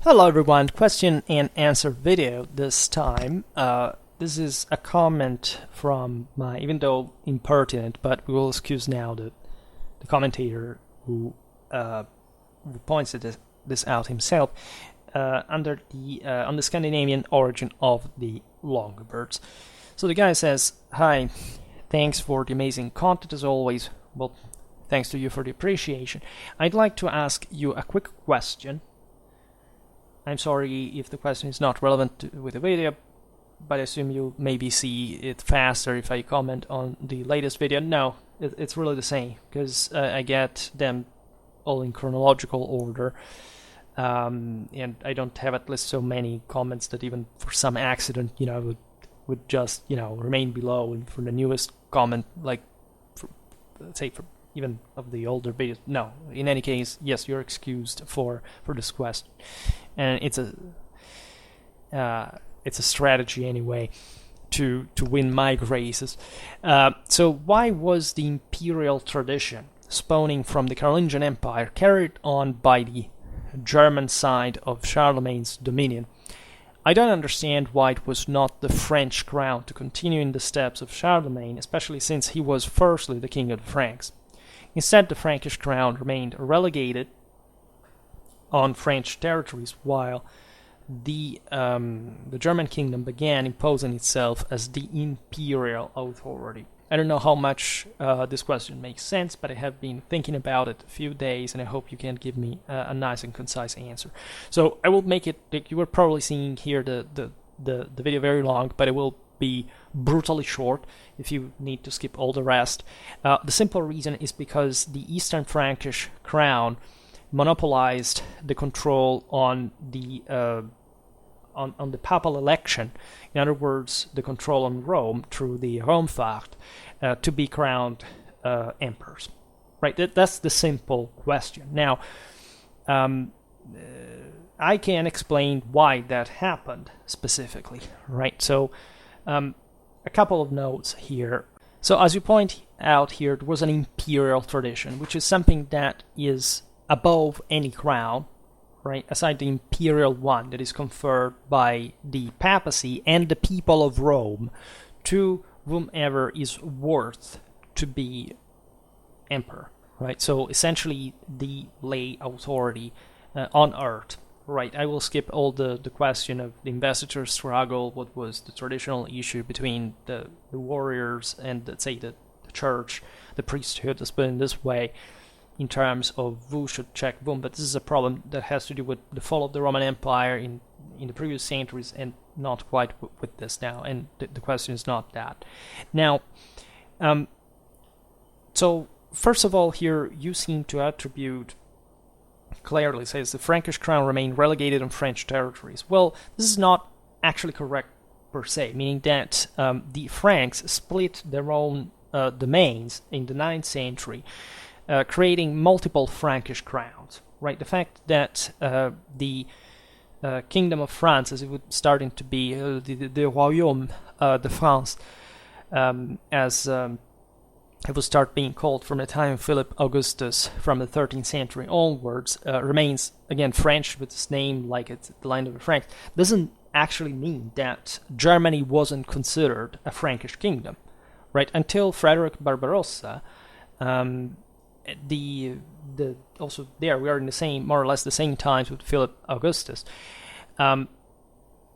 Hello everyone, question and answer video this time. This is a comment from my, even though impertinent, but we will excuse now the commentator who pointed this out himself on the Scandinavian origin of the Longbirds. So the guy says, "Hi, thanks for the amazing content as always." Well, thanks to you for the appreciation. I'd like to ask you a quick question. I'm sorry if the question is not relevant with the video, but I assume you maybe see it faster if I comment on the latest video. No, it's really the same, because I get them all in chronological order, and I don't have at least so many comments that even for some accident, would just, remain below, and for the newest comment, like, let's say for even of the older videos. No, in any case, yes, you're excused for this question, and it's a strategy anyway to win my graces. So why was the imperial tradition spawning from the Carolingian Empire carried on by the German side of Charlemagne's dominion? I don't understand why it was not the French crown to continue in the steps of Charlemagne, especially since he was firstly the king of the Franks. Instead, the Frankish crown remained relegated on French territories, while the German kingdom began imposing itself as the imperial authority. I don't know how much this question makes sense, but I have been thinking about it a few days, and I hope you can give me a nice and concise answer. So I will make it, like you were probably seeing here, the video very long, but it will be brutally short if you need to skip all the rest. The simple reason is because the Eastern Frankish crown monopolized the control on the papal election. In other words, the control on Rome through the Raumfahrt to be crowned emperors. Right? That's the simple question. Now, I can explain why that happened specifically. Right? So, a couple of notes here. So, as you point out here, there was an imperial tradition, which is something that is above any crown, right, aside the imperial one that is conferred by the papacy and the people of Rome to whomever is worth to be emperor, right? So essentially the lay authority on earth, right? I will skip all the question of the investiture struggle, what was the traditional issue between the warriors and, let's say, the church, the priesthood, let's put it in this way, in terms of who should check whom, but this is a problem that has to do with the fall of the Roman Empire in the previous centuries, and not quite with this now, and the question is not that. Now, so first of all here, you seem to attribute, clearly says the Frankish crown remained relegated on French territories. Well, this is not actually correct per se, meaning that the Franks split their own domains in the 9th century, creating multiple Frankish crowns. Right, the fact that the Kingdom of France, as it was starting to be, the Royaume de France, as it will start being called from the time of Philip Augustus from the 13th century onwards, remains, again, French with its name, like it's the land of the Franks, doesn't actually mean that Germany wasn't considered a Frankish kingdom, right? Until Frederick Barbarossa, also there we are in the same, more or less the same times with Philip Augustus,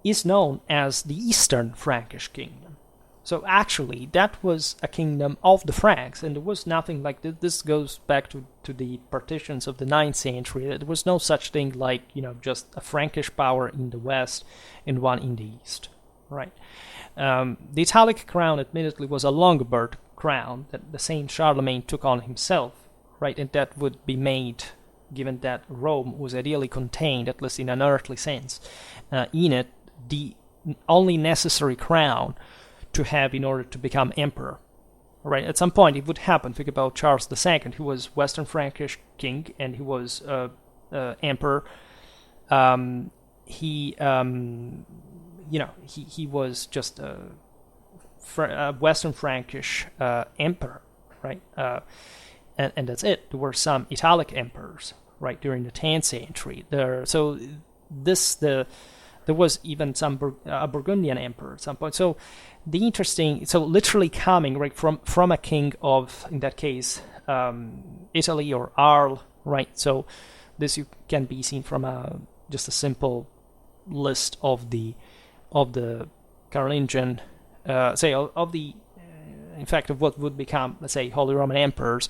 is known as the Eastern Frankish kingdom. So actually, that was a kingdom of the Franks, and there was nothing like this. This goes back to the partitions of the 9th century. There was no such thing like, just a Frankish power in the west and one in the east, right? The Italic crown, admittedly, was a Longbird crown that the Saint Charlemagne took on himself, right? And that would be made, given that Rome was ideally contained, at least in an earthly sense, in it, the only necessary crown to have in order to become emperor. Right? At some point it would happen. Think about Charles II. He was Western Frankish king, and he was emperor. He was just a Western Frankish emperor, right? And that's it. There were some Italic emperors, right, during the 10th century. So there was even a Burgundian emperor at some point. So literally coming right from a king of, in that case, Italy or Arles, right? So this you can be seen from just a simple list of the Carolingian, in fact, of what would become, let's say, Holy Roman emperors,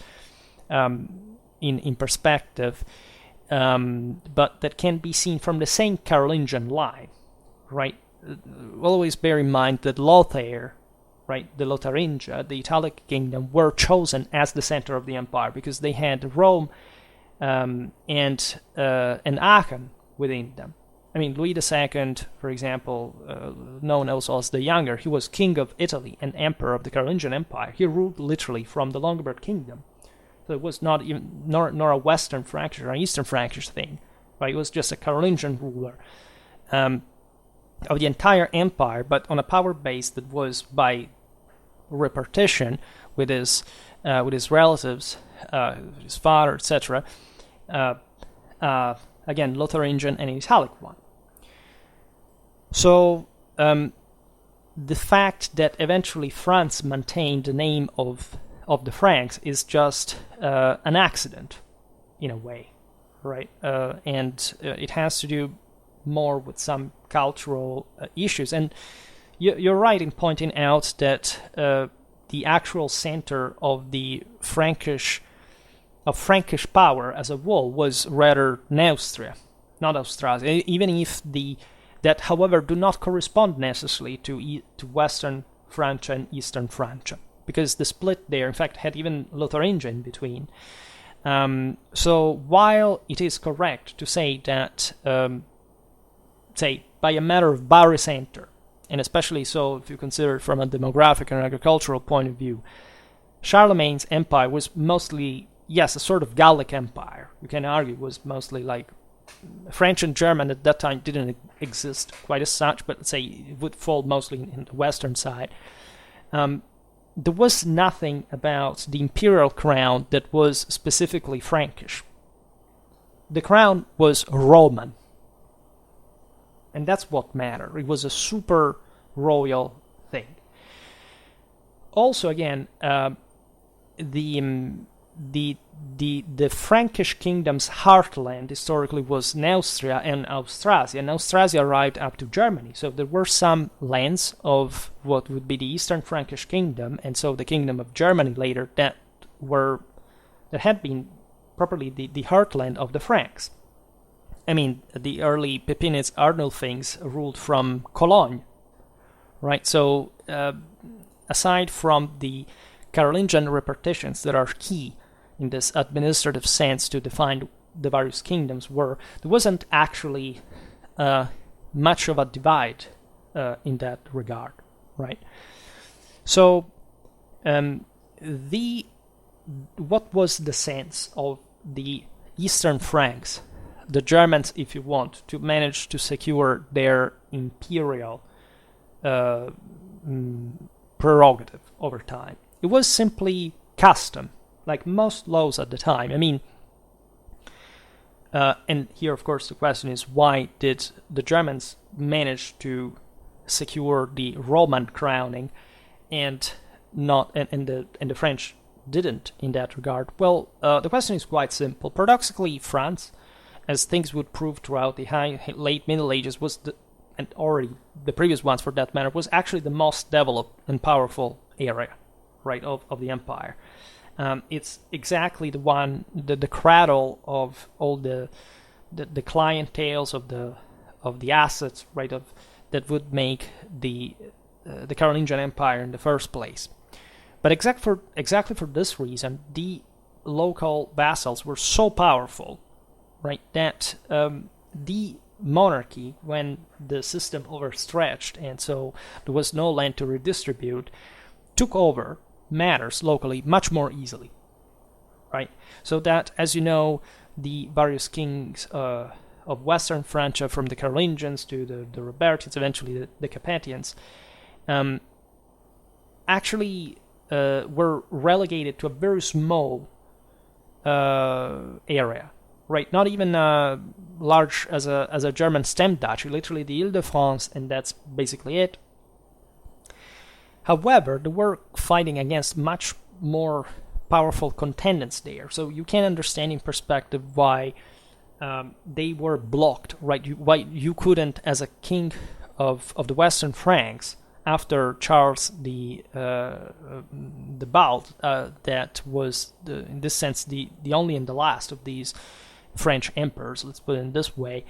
in perspective, but that can be seen from the same Carolingian line, right? Always bear in mind that Lothair, right, the Lotharingia, the Italic kingdom, were chosen as the center of the empire because they had Rome and Aachen within them. I mean, Louis II, for example, known also as the Younger, he was king of Italy and emperor of the Carolingian Empire. He ruled literally from the Lombard kingdom. So it was not even nor a Western Frankish or an Eastern Frankish thing, right? It was just a Carolingian ruler of the entire empire, but on a power base that was by repartition with his relatives, his father, etc. Again, Lotharingian and Italic one. So the fact that eventually France maintained the name of the Franks is just an accident, in a way, right? And it has to do more with some cultural issues. And you're right in pointing out that the actual center of the Frankish power as a whole was rather Neustria, not Austrasia. Even if that, however, do not correspond necessarily to Western Francia and Eastern Francia, because the split there, in fact, had even Lotharingia in between. So while it is correct to say that, say, by a matter of barycenter, and especially so if you consider it from a demographic and agricultural point of view, Charlemagne's empire was mostly, yes, a sort of Gallic empire. You can argue it was mostly like French and German at that time didn't exist quite as such, but let's say it would fall mostly in the western side. There was nothing about the imperial crown that was specifically Frankish. The crown was Roman. And that's what mattered. It was a super royal thing. Also, again, the Frankish kingdom's heartland historically was Neustria and Austrasia, and Austrasia arrived up to Germany. So there were some lands of what would be the Eastern Frankish kingdom, and so the kingdom of Germany later, that had been properly the heartland of the Franks. I mean, the early Pepinids Arnulfings ruled from Cologne, right? So aside from the Carolingian repartitions that are key in this administrative sense to define the various kingdoms, there wasn't actually much of a divide in that regard, right? So what was the sense of the Eastern Franks, the Germans, if you want, to manage to secure their imperial prerogative over time? It was simply custom, like most laws at the time. I mean, and here, of course, the question is, why did the Germans manage to secure the Roman crowning and the French didn't in that regard? Well, the question is quite simple. Paradoxically, France, as things would prove throughout the late Middle Ages, and already the previous ones for that matter, was actually the most developed and powerful area, right, of the empire. It's exactly the cradle of all the clienteles of the assets, right, that would make the Carolingian Empire in the first place. But exactly for this reason, the local vassals were so powerful, right, that the monarchy, when the system overstretched and so there was no land to redistribute, took over matters locally much more easily, right? So that, as you know, the various kings of Western Francia, from the Carolingians to the Robertians, eventually the Capetians, actually were relegated to a very small area, right? Not even large as a German stem duchy, literally the Ile-de-France, and that's basically it. However, they were fighting against much more powerful contenders there, so you can understand in perspective why they were blocked, right? Why you couldn't, as a king of the Western Franks, after Charles the Bald, that was in this sense the only and the last of these French emperors, let's put it in this way,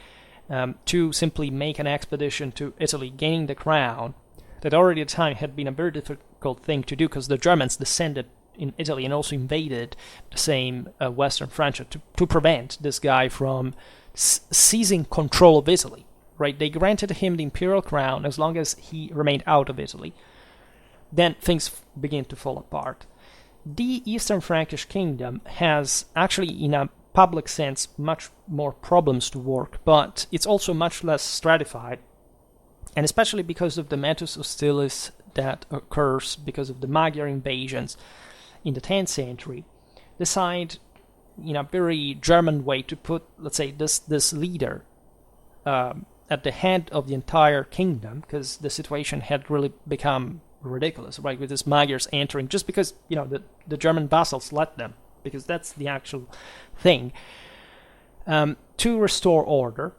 to simply make an expedition to Italy, gaining the crown, that already at the time had been a very difficult thing to do, because the Germans descended in Italy and also invaded the same Western France to prevent this guy from seizing control of Italy. Right? They granted him the imperial crown as long as he remained out of Italy. Then things begin to fall apart. The Eastern Frankish kingdom has actually, in a public sense, much more problems to work, but it's also much less stratified, and especially because of the metus hostilis that occurs because of the Magyar invasions in the 10th century, decide in a very German way to put, let's say, this leader at the head of the entire kingdom, because the situation had really become ridiculous, right? With these Magyars entering, just because, the German vassals let them, because that's the actual thing, to restore order,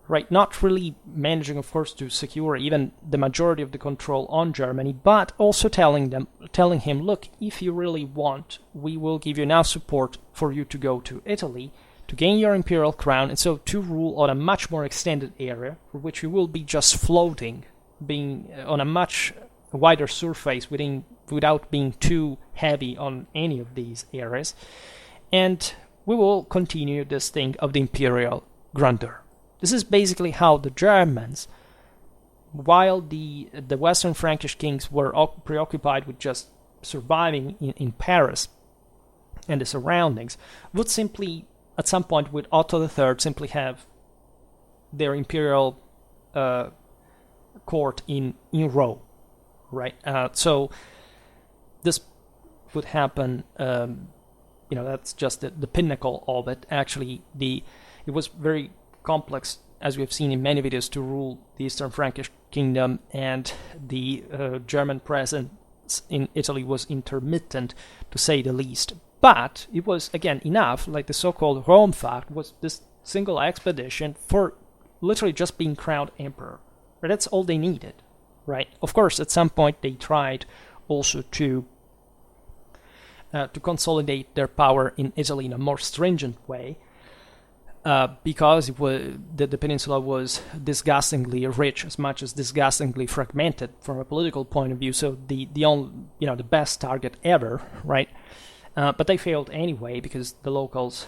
right? Not really managing, of course, to secure even the majority of the control on Germany, but also telling him, look, if you really want, we will give you enough support for you to go to Italy, to gain your imperial crown, and so to rule on a much more extended area, for which you will be just floating, being on a much wider surface without being too heavy on any of these areas, and we will continue this thing of the imperial grandeur. This is basically how the Germans, while the Western Frankish kings were preoccupied with just surviving in Paris and the surroundings, would simply, at some point with Otto III, simply have their imperial court in Rome, right? So this would happen. That's just the pinnacle of it. Actually, it was very complex, as we have seen in many videos, to rule the Eastern Frankish kingdom, and the German presence in Italy was intermittent, to say the least. But it was, again, enough, like the so-called Rome fact, was this single expedition for literally just being crowned emperor. But that's all they needed, right? Of course, at some point they tried also to consolidate their power in Italy in a more stringent way, because the peninsula was disgustingly rich, as much as disgustingly fragmented from a political point of view. So the best target ever, right? But they failed anyway, because the locals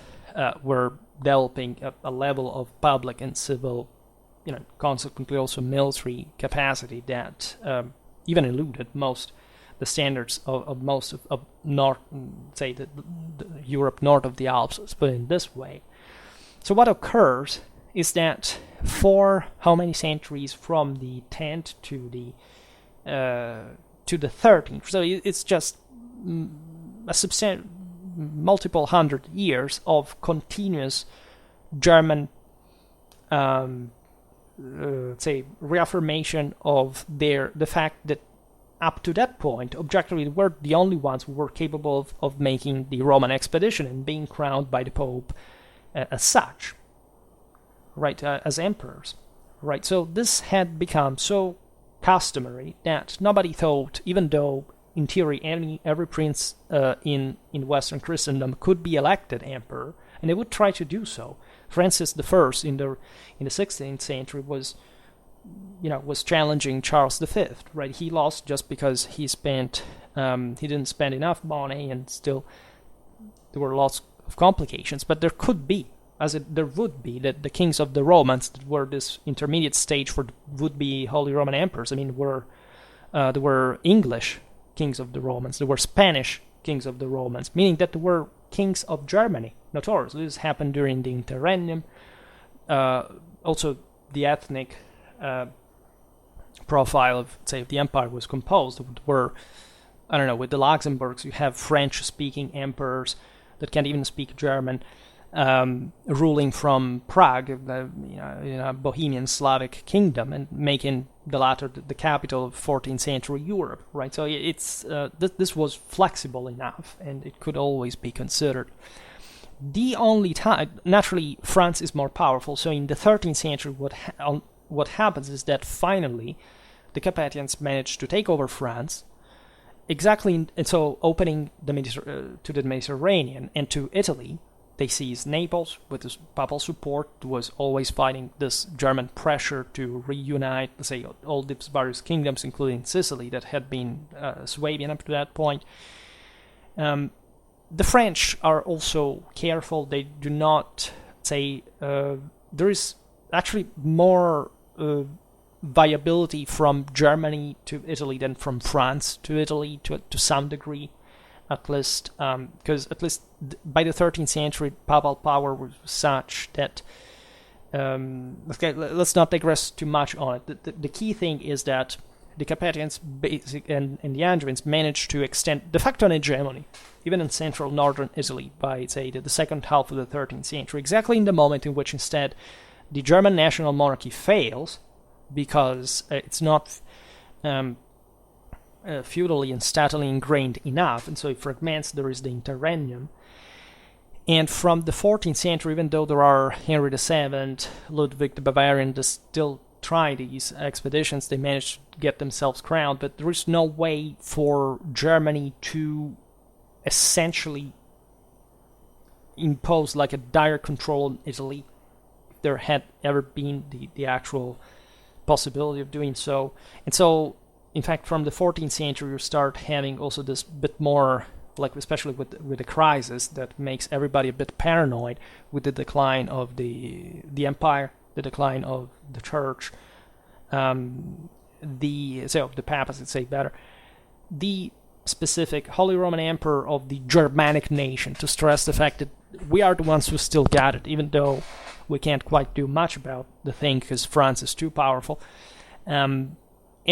were developing a level of public and civil, consequently also military capacity that even eluded the standards of most of north, say the Europe north of the Alps, let's put it in this way. So what occurs is that for how many centuries, from the 10th to the 13th, so it's just a substantial multiple hundred years of continuous German, say, reaffirmation of the fact that up to that point, objectively, were the only ones who were capable of making the Roman expedition and being crowned by the Pope as such, right, as emperors, right? So this had become so customary that nobody thought, even though in theory every prince in Western Christendom could be elected emperor, and they would try to do so. Francis I in the 16th century was challenging Charles V, right? He lost just because he didn't spend enough money, and still there were lots of complications. But there could be, there would be, that the kings of the Romans, that were this intermediate stage for would-be Holy Roman emperors. I mean, there were English kings of the Romans, there were Spanish kings of the Romans, meaning that there were kings of Germany, notoriously. This happened during the Interregnum. Also, the ethnic profile of, say, the empire was composed. Were, with the Luxembourgs, you have French-speaking emperors that can't even speak German. ruling from Prague, Bohemian Slavic kingdom, and making the latter the capital of 14th century Europe, right? So it's this was flexible enough, and it could always be considered. The only time, naturally, France is more powerful. So in the 13th century, what happens is that finally, the Carpathians managed to take over France, and so opening to the Mediterranean and to Italy. They seized Naples with this papal support, was always fighting this German pressure to reunite, let's say, all these various kingdoms, including Sicily, that had been Swabian up to that point. The French are also careful. They do not say there is actually more viability from Germany to Italy than from France to Italy to some degree, at least, because at least by the 13th century, papal power was such that let's not digress too much on it. The key thing is that the Carpathians and the Angevins managed to extend de facto an hegemony, even in central northern Italy, by, say, the second half of the 13th century, exactly in the moment in which instead the German national monarchy fails, because it's not feudally and statally ingrained enough, and so it fragments. There is the interregnum. And from the 14th century, even though there are Henry VII, Ludwig the Bavarian, that still try these expeditions, they manage to get themselves crowned, but there is no way for Germany to essentially impose like a direct control on Italy if there had ever been the actual possibility of doing so. And so, in fact, from the 14th century, you start having also this bit more, like especially with the crisis, that makes everybody a bit paranoid with the decline of the empire, the decline of the church, the papacy, let's say better, the specific Holy Roman Emperor of the Germanic nation, to stress the fact that we are the ones who still got it, even though we can't quite do much about the thing because France is too powerful. And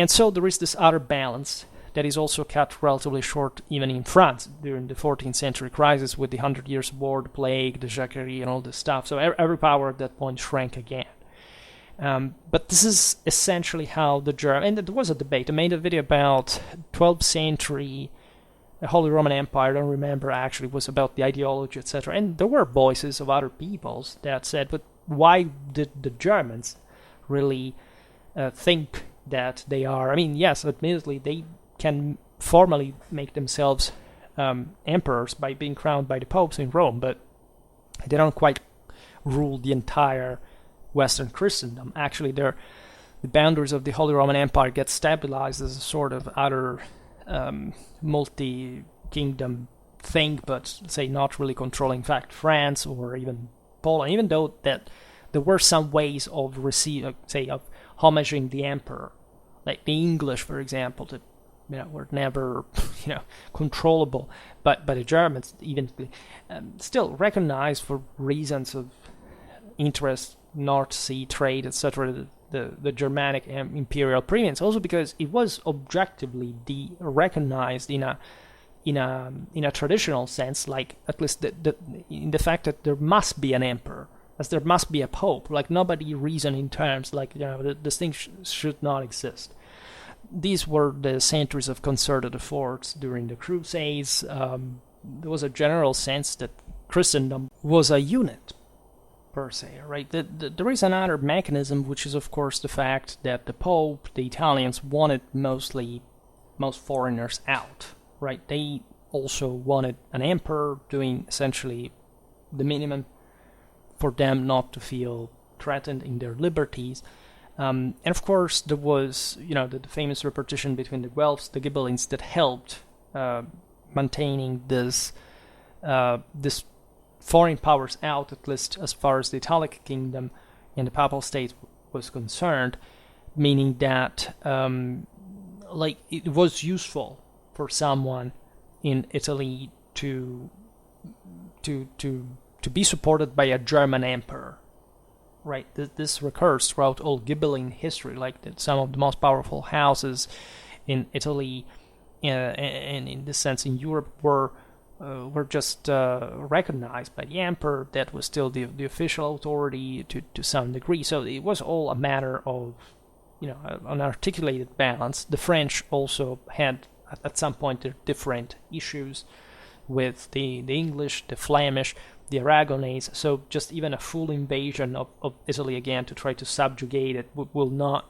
so there is this other balance that is also cut relatively short even in France during the 14th century crisis with the 100 Years' War, the plague, the Jacquerie, and all this stuff. So every power at that point shrank again. But this is essentially how the German... And there was a debate. I made a video about 12th century Holy Roman Empire. I don't remember actually. It was about the ideology, etc. And there were voices of other peoples that said, but why did the Germans really think that they are... I mean, yes, admittedly, they can formally make themselves emperors by being crowned by the popes in Rome, but they don't quite rule the entire Western Christendom. Actually, the boundaries of the Holy Roman Empire get stabilized as a sort of other multi-kingdom thing, but say not really controlling, in fact, France or even Poland, even though that there were some ways of of homaging the emperor, like the English, for example, that were never controllable, but the Germans even still recognized for reasons of interest, North Sea trade, etc., the Germanic imperial preeminence, also because it was objectively recognized in a traditional sense, like at least in the fact that there must be an emperor, as there must be a pope. Like nobody reasoned in terms like this thing should not exist. These were the centuries of concerted efforts during the Crusades. There was a general sense that Christendom was a unit, per se, right? There is another mechanism, which is, of course, the fact that the Pope, the Italians, wanted most foreigners out, right? They also wanted an emperor doing essentially the minimum for them not to feel threatened in their liberties. And of course, there was, the famous repartition between the Guelphs, the Ghibellines, that helped maintaining this foreign powers out, at least as far as the Italic kingdom and the Papal State was concerned, meaning that it was useful for someone in Italy to be supported by a German emperor. Right, this recurs throughout all Ghibelline history, like that some of the most powerful houses in Italy and in this sense in Europe were were just recognized by the emperor. That was still the official authority to some degree. So it was all a matter of, an articulated balance. The French also had at some point their different issues with the English, the Flemish, the Aragonese. So just even a full invasion of Italy again to try to subjugate it will not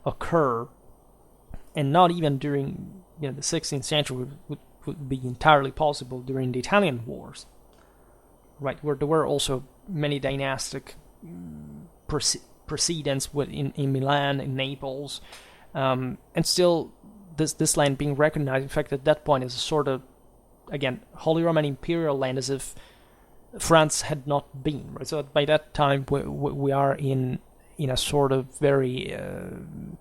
occur, and not even during the 16th century would be entirely possible during the Italian wars, right, where there were also many dynastic precedents in Milan, in Naples, and still this land being recognized, in fact, at that point as a sort of, again, Holy Roman Imperial land, as if France had not been, right? So by that time we are in a sort of very,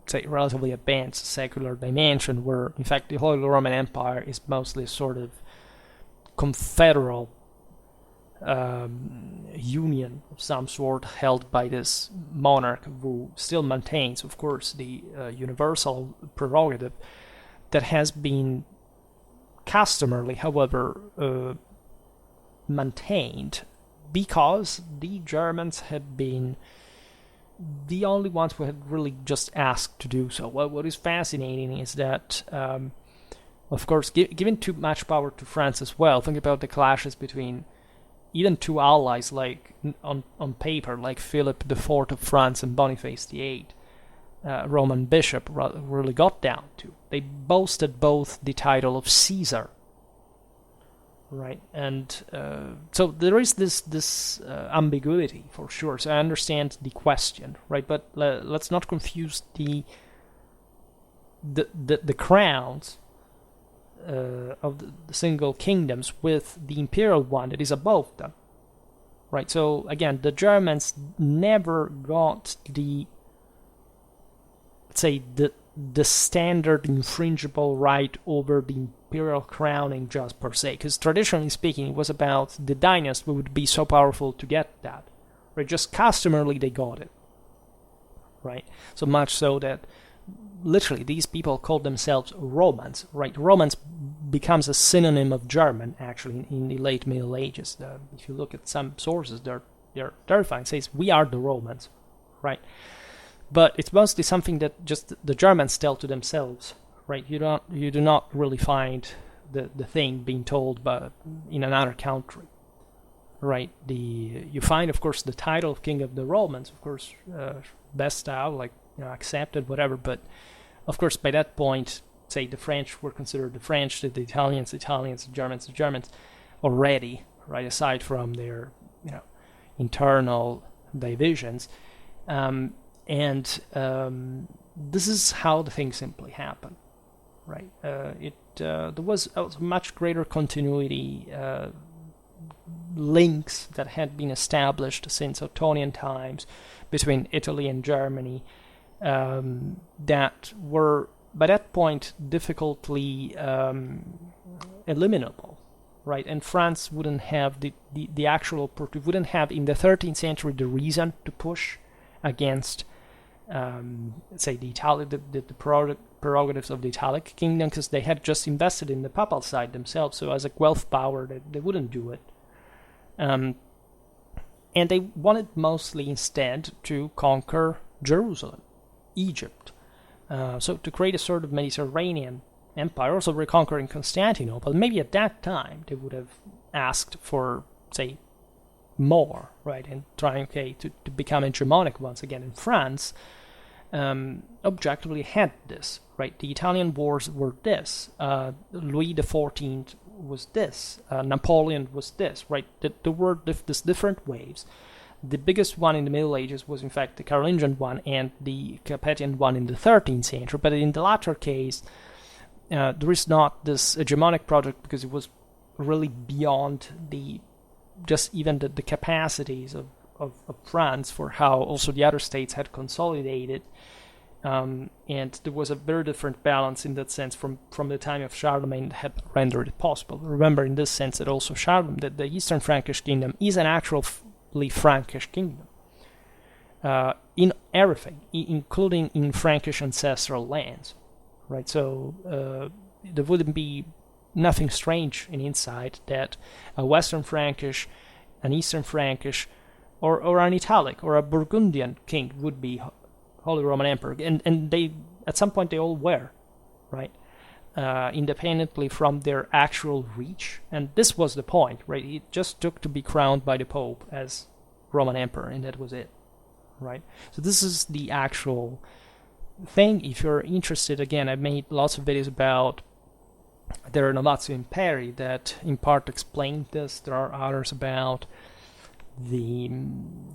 say, relatively advanced secular dimension, where, in fact, the Holy Roman Empire is mostly a sort of confederal union of some sort, held by this monarch who still maintains, of course, the universal prerogative that has been customarily, however, maintained, because the Germans had been the only ones who had really just asked to do so. What is fascinating is that, of course, giving too much power to France as well. Think about the clashes between even two allies, like on paper, like Philip IV of France and Boniface VIII, Roman bishop, really got down to. They boasted both the title of Caesar, right? And so there is this ambiguity for sure. So I understand the question, right? But let's not confuse the crowns of the single kingdoms with the imperial one that is above them, right? So again, the Germans never got the, let's say, the standard infringible right over the imperial crowning just per se, because traditionally speaking, it was about the dynasty who would be so powerful to get that, right? Just customarily they got it, right? So much so that literally these people called themselves Romans, right? Romans becomes a synonym of German, actually, in the late Middle Ages. If you look at some sources, they're terrifying. It says, we are the Romans, right? But it's mostly something that just the Germans tell to themselves, right? You do not really find the thing being told in another country, right? You find, of course, the title of King of the Romans, of course, best style, like, accepted, whatever. But of course, by that point, say the French were considered the French, the Italians, the Germans already, right? Aside from their, internal divisions, and this is how the thing simply happened, right? There was a much greater continuity, links that had been established since Ottonian times between Italy and Germany, that were by that point difficultly eliminable, right? And France wouldn't have the actual, wouldn't have in the 13th century the reason to push against, say, the prerogatives of the Italic kingdom, because they had just invested in the papal side themselves. So as a Guelph power, they wouldn't do it. And they wanted mostly instead to conquer Jerusalem, Egypt. So to create a sort of Mediterranean empire, also reconquering Constantinople. Maybe at that time they would have asked for, say, more, right, and trying to become hegemonic once again. In France, objectively had this, right? The Italian wars were this. Louis XIV was this. Napoleon was this, right? There were these different waves. The biggest one in the Middle Ages was, in fact, the Carolingian one and the Capetian one in the 13th century. But in the latter case, there is not this hegemonic project, because it was really beyond just even the capacities of France for how also the other states had consolidated. And there was a very different balance in that sense from the time of Charlemagne that had rendered it possible. Remember, in this sense, that also Charlemagne, that the Eastern Frankish kingdom is an actual Frankish kingdom in everything, including in Frankish ancestral lands, right? So there wouldn't be nothing strange in insight that a Western Frankish, an Eastern Frankish, or an Italic or a Burgundian king would be Holy Roman Emperor, and they at some point they all were, right? Independently from their actual reach, and this was the point, right? It just took to be crowned by the Pope as Roman Emperor, and that was it, right? So this is the actual thing. If you're interested, again, I've made lots of videos about the Renovatio Imperii that in part explain this. There are others about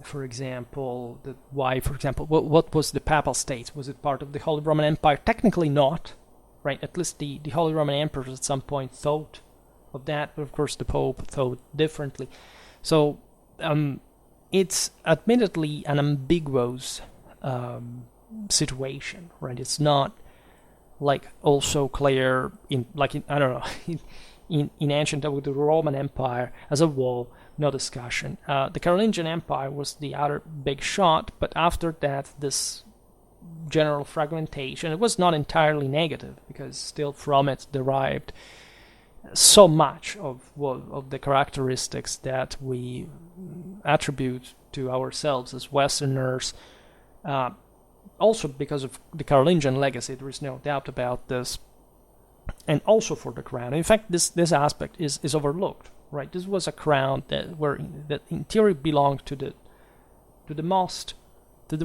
for example, what was the Papal States? Was it part of the Holy Roman Empire? Technically not, right? At least the Holy Roman Emperors at some point thought of that, but of course the Pope thought differently. So it's admittedly an ambiguous situation, right? It's not like also clear in I don't know in ancient with the Roman Empire as a whole. No discussion. The Carolingian Empire was the other big shot, but after that, this general fragmentation, it was not entirely negative, because still from it derived so much of the characteristics that we attribute to ourselves as Westerners. Also because of the Carolingian legacy, there is no doubt about this, and also for the crown. In fact, this aspect is overlooked. Right, this was a crown that in theory belonged to the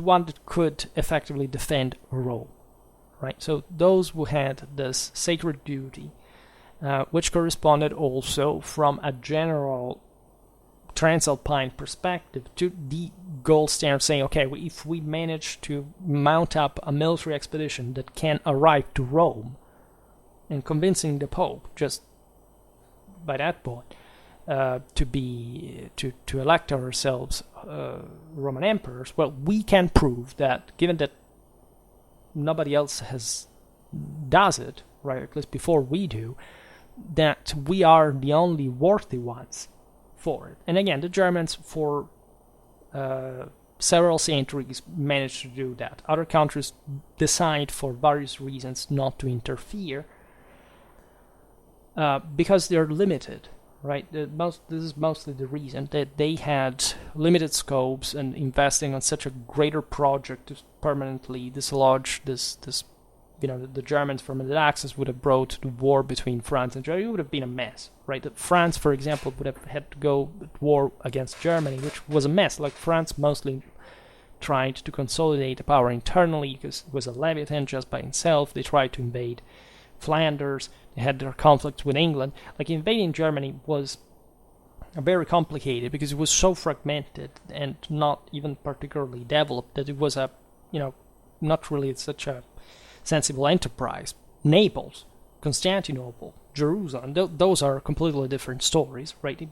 one that could effectively defend Rome, right? So those who had this sacred duty, which corresponded also from a general Transalpine perspective to the gold standard, saying, okay, if we manage to mount up a military expedition that can arrive to Rome, and convincing the Pope just by that point. To elect ourselves Roman emperors, well, we can prove that, given that nobody else does it, right, at least before we do, that we are the only worthy ones for it. And again, the Germans for several centuries managed to do that. Other countries decide for various reasons not to interfere because they're limited. Right, this is mostly the reason that they had limited scopes, and investing on such a greater project to permanently dislodge this, the Germans from the Axis would have brought the war between France and Germany. It would have been a mess, right? France, for example, would have had to go at war against Germany, which was a mess. Like France mostly tried to consolidate the power internally because it was a leviathan just by itself. They tried to invade Flanders. They had their conflicts with England. Like, invading Germany was very complicated because it was so fragmented and not even particularly developed that it was not really such a sensible enterprise. Naples, Constantinople, Jerusalem, those are completely different stories, right?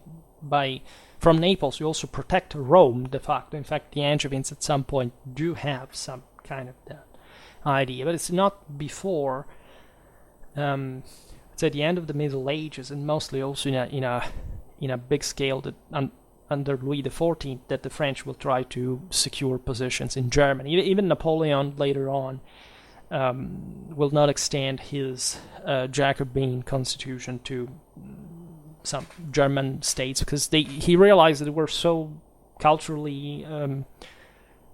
From Naples, you also protect Rome, de facto. In fact, the Angevins at some point do have some kind of that idea, but it's not before it's at the end of the Middle Ages, and mostly also in a big scale that under Louis XIV, that the French will try to secure positions in Germany. Even Napoleon later on will not extend his Jacobin constitution to some German states because he realized that they were so culturally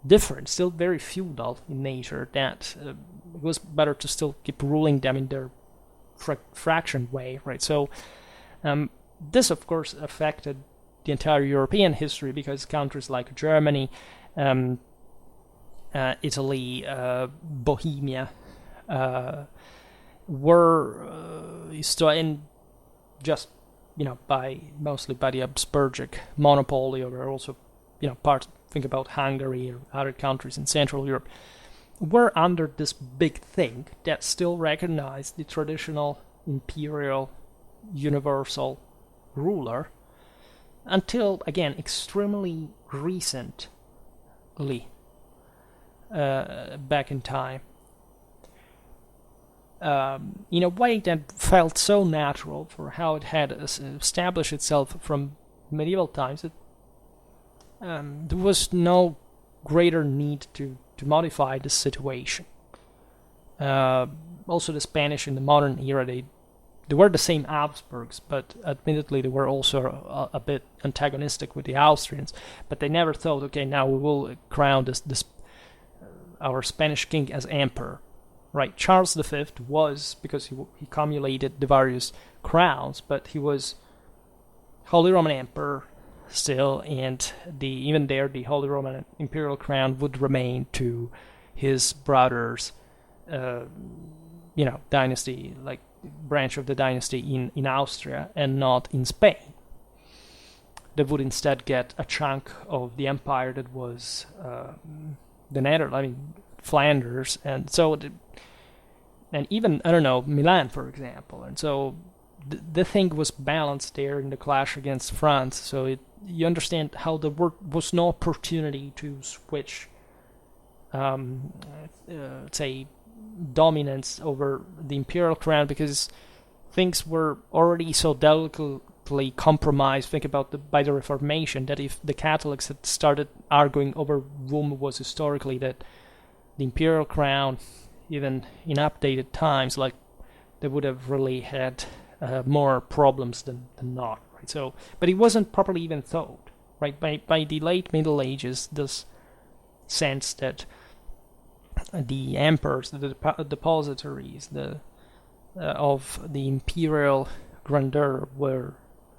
different, still very feudal in nature, that it was better to still keep ruling them in their fraction way, right? So this, of course, affected the entire European history because countries like Germany, Italy, Bohemia were and just mostly by the Habsburgic monopoly, or also think about Hungary or other countries in Central Europe, were under this big thing that still recognized the traditional imperial universal ruler until, again, extremely recently back in time, in a way that felt so natural for how it had established itself from medieval times that there was no greater need to modify the situation. Also, the Spanish in the modern era, they they were the same Habsburgs, but admittedly they were also a bit antagonistic with the Austrians. But they never thought, okay, now we will crown this our Spanish king as emperor, right? Charles V was, because he cumulated the various crowns, but he was Holy Roman Emperor still, and even there the Holy Roman Imperial crown would remain to his brother's, dynasty, like branch of the dynasty in Austria, and not in Spain. They would instead get a chunk of the empire that was the Netherlands, Flanders, and so, and even, I don't know, Milan, for example. And so the thing was balanced there in the clash against France. So you understand how there was no opportunity to switch, say, dominance over the imperial crown, because things were already so delicately compromised. Think about by the Reformation, that if the Catholics had started arguing over whom was historically that the imperial crown, even in updated times, like, they would have really had more problems than not, right? So, but it wasn't properly even thought, right? By the late Middle Ages, this sense that the emperors, the depositories, of the imperial grandeur were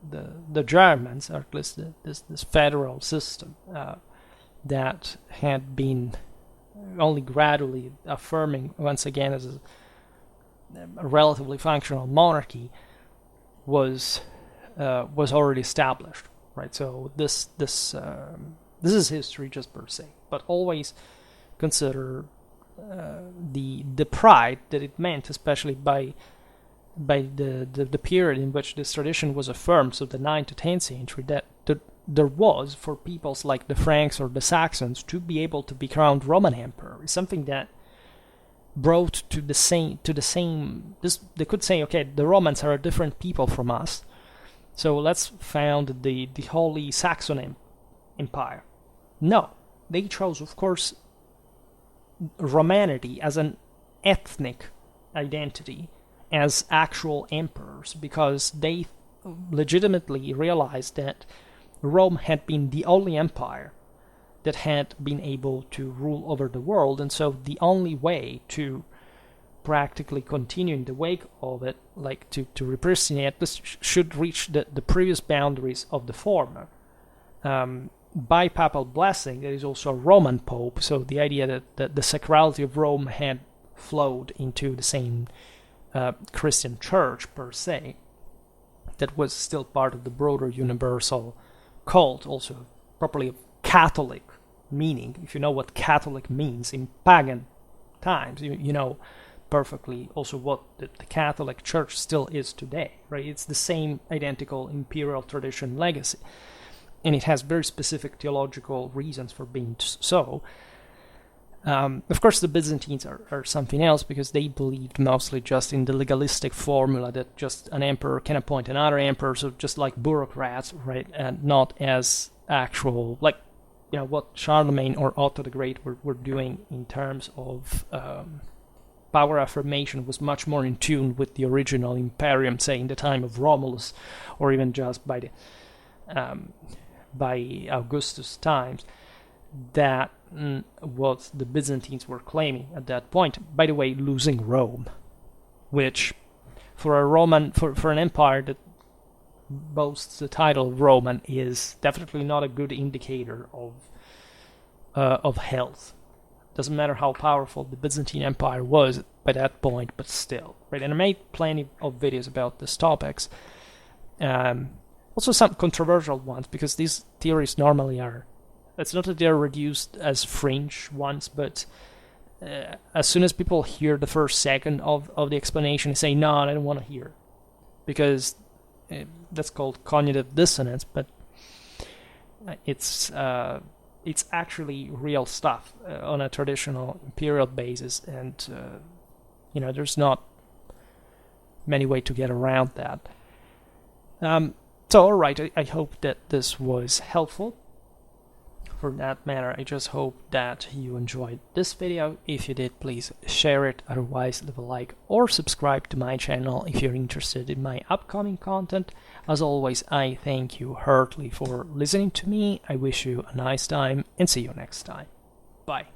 the Germans, or at least this federal system that had been only gradually affirming once again as a relatively functional monarchy, was already established, right? So this is history just per se, but always consider the pride that it meant, especially by the period in which this tradition was affirmed, so the 9th to 10th century, that there was, for peoples like the Franks or the Saxons, to be able to be crowned Roman emperor is something that brought to the same this, they could say, okay, the Romans are a different people from us, so let's found the Holy Saxon Empire. No, they chose, of course, Romanity as an ethnic identity, as actual emperors, because they legitimately realized that Rome had been the only empire that had been able to rule over the world, and so the only way to practically continue in the wake of it, like to represent this, should reach the previous boundaries of the former. By papal blessing, there is also a Roman Pope, so the idea that the sacrality of Rome had flowed into the same Christian church per se, that was still part of the broader universal cult, also properly Catholic meaning. If you know what Catholic means in pagan times, you know perfectly also what the Catholic Church still is today, right? It's the same identical imperial tradition legacy, and it has very specific theological reasons for being so. Of course, the Byzantines are something else, because they believed mostly just in the legalistic formula that just an emperor can appoint another emperor, so just like bureaucrats, right? And not as actual, like, what Charlemagne or Otto the Great were doing in terms of power affirmation was much more in tune with the original imperium, say in the time of Romulus, or even just by Augustus' times. That what the Byzantines were claiming at that point. By the way, losing Rome, which for an empire that boasts the title of Roman, is definitely not a good indicator of health. Doesn't matter how powerful the Byzantine Empire was by that point, but still, right? And I made plenty of videos about these topics. Also some controversial ones, because these theories normally are, it's not that they're reduced as fringe ones, but as soon as people hear the first second of the explanation, they say, no, I don't want to hear, because that's called cognitive dissonance, but it's actually real stuff on a traditional imperial basis, and there's not many ways to get around that. So, all right, I hope that this was helpful for that matter. I just hope that you enjoyed this video. If you did, please share it. Otherwise, leave a like or subscribe to my channel if you're interested in my upcoming content. As always, I thank you heartily for listening to me. I wish you a nice time and see you next time. Bye.